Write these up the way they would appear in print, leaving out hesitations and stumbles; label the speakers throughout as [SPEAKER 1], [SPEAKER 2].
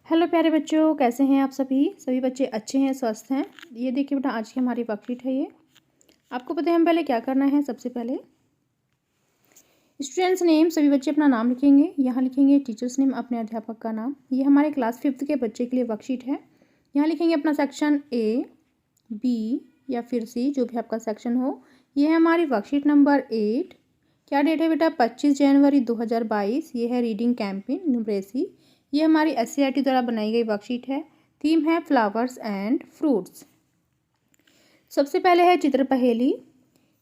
[SPEAKER 1] Hello प्यारे बच्चों, कैसे हैं आप सभी बच्चे अच्छे हैं, स्वस्थ हैं। ये देखिए बेटा, आज की हमारी वर्कशीट है। ये आपको पता है हम पहले क्या करना है। सबसे पहले स्टूडेंट्स नेम, सभी बच्चे अपना नाम लिखेंगे। यहाँ लिखेंगे टीचर्स नेम, अपने अध्यापक का नाम। ये हमारे क्लास 5th के बच्चे के लिए वर्कशीट है। यहाँ लिखेंगे अपना सेक्शन A, B या फिर C, जो भी आपका सेक्शन हो। ये है हमारी वर्कशीट नंबर 8। क्या डेट है बेटा? 25 जनवरी 2022। ये है रीडिंग कैंपेन न्यूमरेसी। ये हमारी SCERT द्वारा बनाई गई वर्कशीट है। थीम है फ्लावर्स एंड फ्रूट्स। सबसे पहले है चित्र पहेली।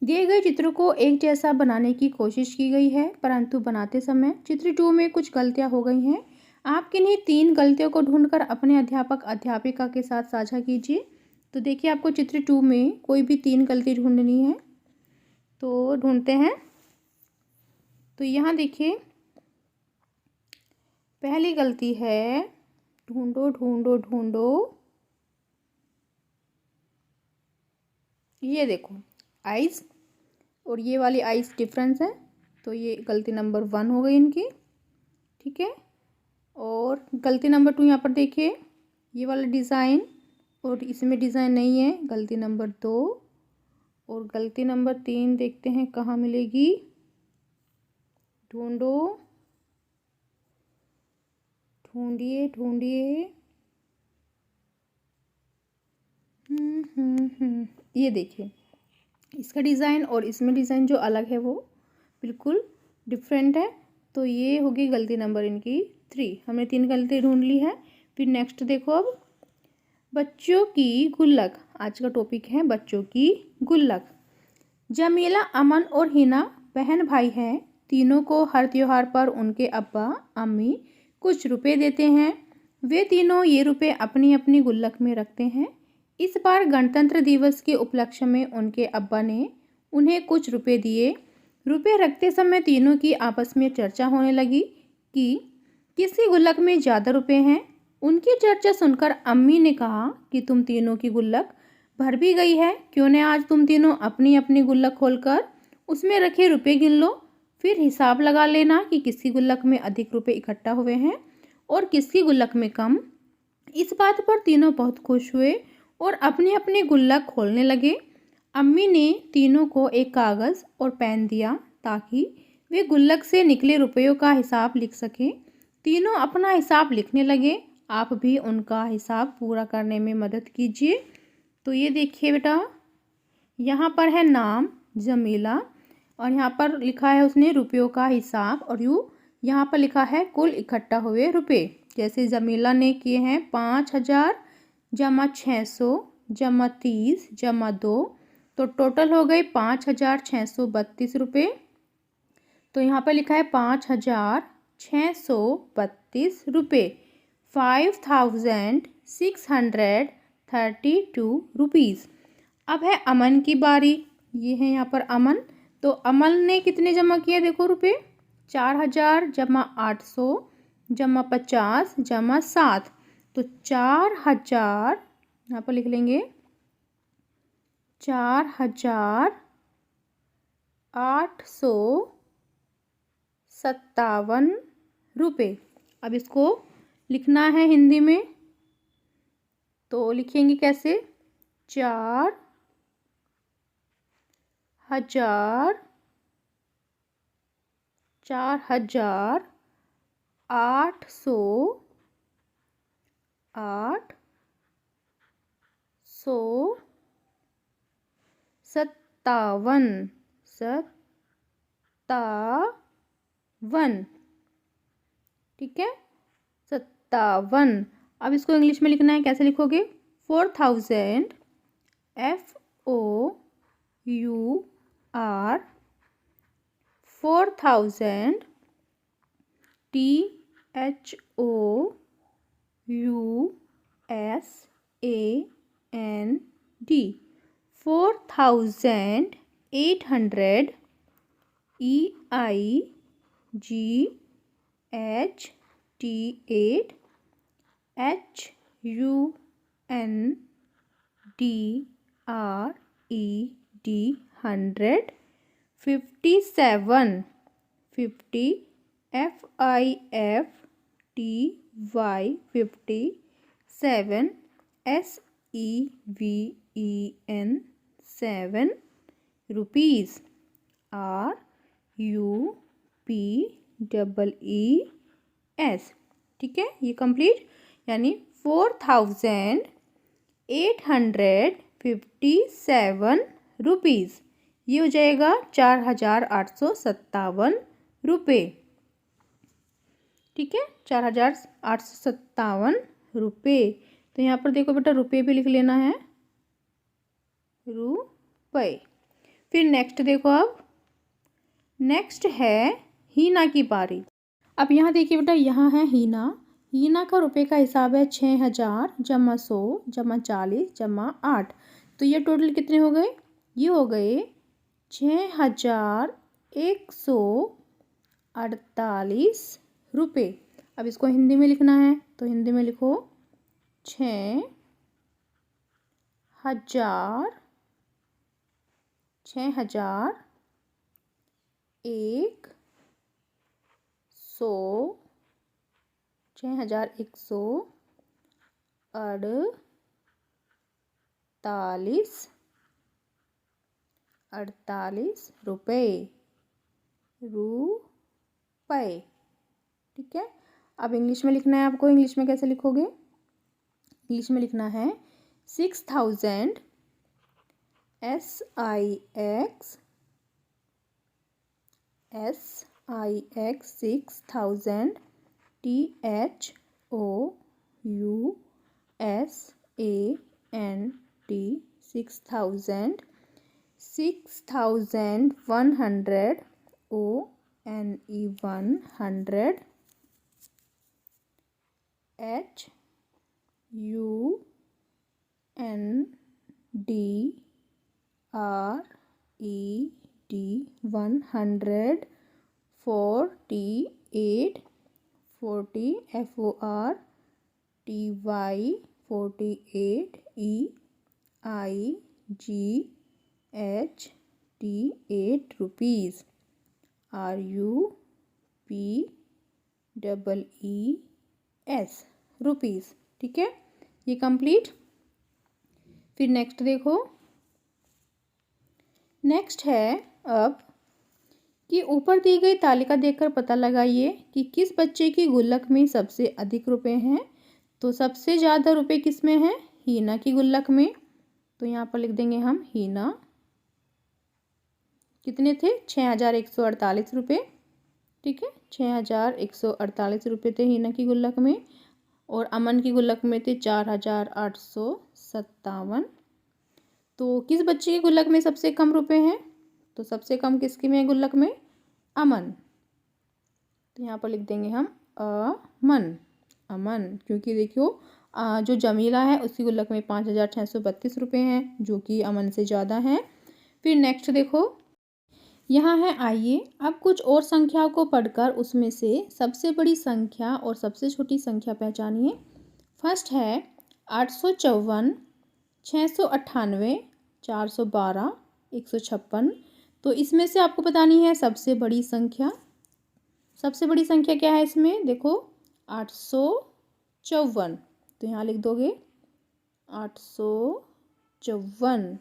[SPEAKER 1] दिए गए चित्र को एक जैसा बनाने की कोशिश की गई है, परंतु बनाते समय चित्र 2 में कुछ गलतियां हो गई हैं। आप किन्हीं 3 गलतियों को ढूंढकर अपने अध्यापक अध्यापिका के साथ साझा कीजिए। तो देखिए, आपको चित्र 2 में कोई भी 3 गलती ढूंढनी है, तो ढूंढते हैं। तो यहाँ देखिए, पहली गलती है, ढूंढो ढूंढो ढूंढो, ये देखो आइस, और ये वाली आइस डिफरेंस है, तो ये गलती नंबर 1 हो गई इनकी। ठीक है। और गलती नंबर 2 यहाँ पर देखिए, ये वाला डिज़ाइन और इसमें डिज़ाइन नहीं है, गलती नंबर 2। और गलती नंबर 3 देखते हैं कहाँ मिलेगी। ढूंढो, ढूंढिए ढूंढिए। ये देखिए, इसका डिज़ाइन और इसमें डिज़ाइन जो अलग है वो बिल्कुल डिफरेंट है। तो ये होगी गलती नंबर इनकी 3। हमने 3 गलती ढूंढ ली है। फिर नेक्स्ट देखो, अब बच्चों की गुल्लक। आज का टॉपिक है बच्चों की गुल्लक। जमीला, अमन और हिना बहन भाई हैं। तीनों को हर त्योहार पर उनके अब्बा अम्मी कुछ रुपए देते हैं। वे तीनों ये रुपए अपनी अपनी गुल्लक में रखते हैं। इस बार गणतंत्र दिवस के उपलक्ष्य में उनके अब्बा ने उन्हें कुछ रुपए दिए। रुपए रखते समय तीनों की आपस में चर्चा होने लगी कि किसकी गुल्लक में ज़्यादा रुपए हैं। उनकी चर्चा सुनकर अम्मी ने कहा कि तुम तीनों की गुल्लक भर भी गई है, क्यों न आज तुम तीनों अपनी अपनी गुल्लक खोलकर उसमें रखे रुपए गिन लो। फिर हिसाब लगा लेना कि किसकी गुल्लक में अधिक रुपए इकट्ठा हुए हैं और किसकी गुल्लक में कम। इस बात पर तीनों बहुत खुश हुए और अपनी अपनी गुल्लक खोलने लगे। अम्मी ने तीनों को एक कागज़ और पेन दिया ताकि वे गुल्लक से निकले रुपयों का हिसाब लिख सकें। तीनों अपना हिसाब लिखने लगे। आप भी उनका हिसाब पूरा करने में मदद कीजिए। तो ये देखिए बेटा, यहाँ पर है नाम जमीला और यहाँ पर लिखा है उसने रुपयों का हिसाब, और यहाँ पर लिखा है कुल इकट्ठा हुए रुपए। जैसे जमीला ने किए हैं 5000 जमा 600 जमा 30 जमा 2, तो टोटल हो गए 5632 रुपये। तो यहाँ पर लिखा है 5632 रुपये, 5632 रुपीज़। अब है अमन की बारी। ये है यहाँ पर अमन। तो अमन ने कितने जमा किए, देखो रुपये, 4000 जमा 800 जमा 50 जमा 7, तो 4000 यहाँ पर लिख लेंगे 4857 रुपये। अब इसको लिखना है हिंदी में, तो लिखेंगे कैसे? 4000 857। ठीक है, 57। अब इसको इंग्लिश में लिखना है, कैसे लिखोगे? 4000 FOUR 4000 THOUSAND 4800 EIGHT 8 HUNDRED 100 57 50 FIFTY 7 7 rupees RUPEES। ठीक है, ये कंप्लीट, यानी 4857 रुपीज़, ये हो जाएगा 4857 रुपये। ठीक है, 4857 रुपये। तो यहाँ पर देखो बेटा, रुपये भी लिख लेना है, रुपये। फिर नेक्स्ट देखो, अब नेक्स्ट है हीना की पारी। अब यहाँ देखिए बेटा, यहाँ है हीना। हीना का रुपये का हिसाब है 6000 जमा 100 जमा 40 जमा 8। तो ये टोटल कितने हो गए? ये हो गए 6148 रुपये। अब इसको हिंदी में लिखना है, तो हिंदी में लिखो 6000 एक सौ 48 रुपये। ठीक है, अब इंग्लिश में लिखना है आपको। इंग्लिश में कैसे लिखोगे? इंग्लिश में लिखना है 6000 6000 THOUSAND 6100 100 100 48 8 रुपीज़ RUPEES रुपीज़। ठीक है, ये कंप्लीट। फिर नेक्स्ट देखो, नेक्स्ट है अब कि ऊपर दी गई तालिका देखकर पता लगाइए कि किस बच्चे की गुल्लक में सबसे अधिक रुपए हैं। तो सबसे ज़्यादा रुपए किस में है? हीना की गुल्लक में। तो यहाँ पर लिख देंगे हम हीना, कितने थे? 6148 रुपये। ठीक है, 6148 रुपये थे हीना की गुल्लक में, और अमन की गुल्लक में थे 4857। तो किस बच्चे की गुल्लक में सबसे कम रुपए हैं? तो सबसे कम किसकी में है गुल्लक में? अमन। तो यहाँ पर लिख देंगे हम अमन, क्योंकि देखियो जो जमीला है उसकी गुल्लक में 5632 रुपये हैं, जो कि अमन से ज़्यादा हैं। फिर नेक्स्ट देखो, यहाँ है आइए अब कुछ और संख्याओं को पढ़कर उसमें से सबसे बड़ी संख्या और सबसे छोटी संख्या पहचानिए। फर्स्ट है 854 698 412 156। तो इसमें से आपको बतानी है सबसे बड़ी संख्या। सबसे बड़ी संख्या क्या है इसमें? देखो 854, तो यहाँ लिख दोगे 854।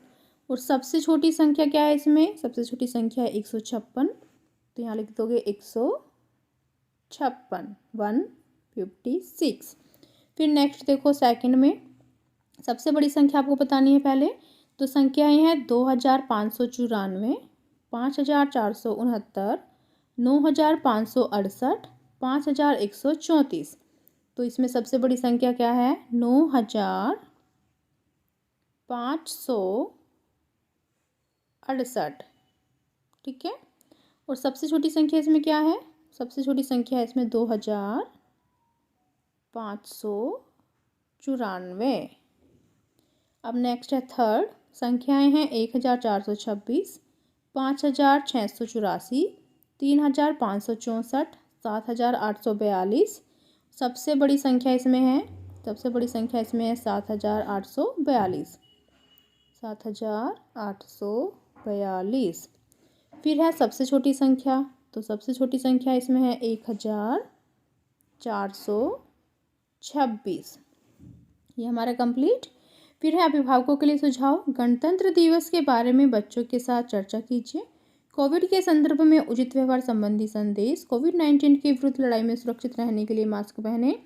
[SPEAKER 1] और सबसे छोटी संख्या क्या है इसमें? सबसे छोटी संख्या है 156, तो यहाँ लिख दोगे 156 156। फिर नेक्स्ट देखो, सेकंड में सबसे बड़ी संख्या आपको बतानी है पहले। तो संख्याएं हैं 2594 5469 9568 5134। तो इसमें सबसे बड़ी संख्या क्या है? 9568। ठीक है, और सबसे छोटी संख्या इसमें क्या है? सबसे छोटी संख्या है इसमें 2594। अब नेक्स्ट है थर्ड, संख्याएं हैं 1426 5684 3564 7842। सबसे बड़ी संख्या इसमें है 7842 7842। फिर है सबसे छोटी संख्या। तो सबसे छोटी संख्या इसमें है 1426। 26। ये हमारा कंप्लीट। फिर है अभिभावकों के लिए सुझाव। गणतंत्र दिवस के बारे में बच्चों के साथ चर्चा कीजिए। कोविड के संदर्भ में उचित व्यवहार संबंधी संदेश। कोविड-19 के विरुद्ध लड़ाई में सुरक्षित रहने के लिए मास्क पहने।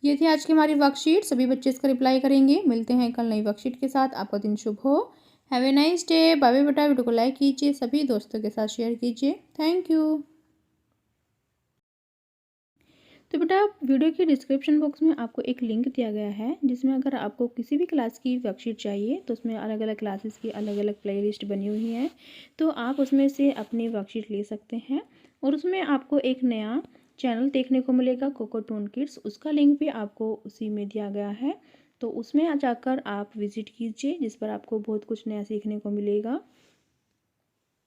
[SPEAKER 1] ये थी आज की हमारी वर्कशीट। सभी बच्चे इसका रिप्लाई करेंगे। मिलते हैं कल नई वर्कशीट के साथ। आपका दिन शुभ हो। Have a nice day. Bye bye बेटा। वीडियो को लाइक कीजिए, सभी दोस्तों के साथ शेयर कीजिए। Thank you. तो बेटा वीडियो के डिस्क्रिप्शन बॉक्स में आपको एक लिंक दिया गया है, जिसमें अगर आपको किसी भी क्लास की वर्कशीट चाहिए तो उसमें अलग अलग क्लासेस की अलग अलग प्लेलिस्ट बनी हुई है, तो आप उसमें से अपनी वर्कशीट ले सकते हैं। और उसमें आपको एक नया चैनल देखने को मिलेगा, कोकोटोन किड्स। उसका लिंक भी आपको उसी में दिया गया है, तो उसमें जाकर आप विजिट कीजिए, जिस पर आपको बहुत कुछ नया सीखने को मिलेगा।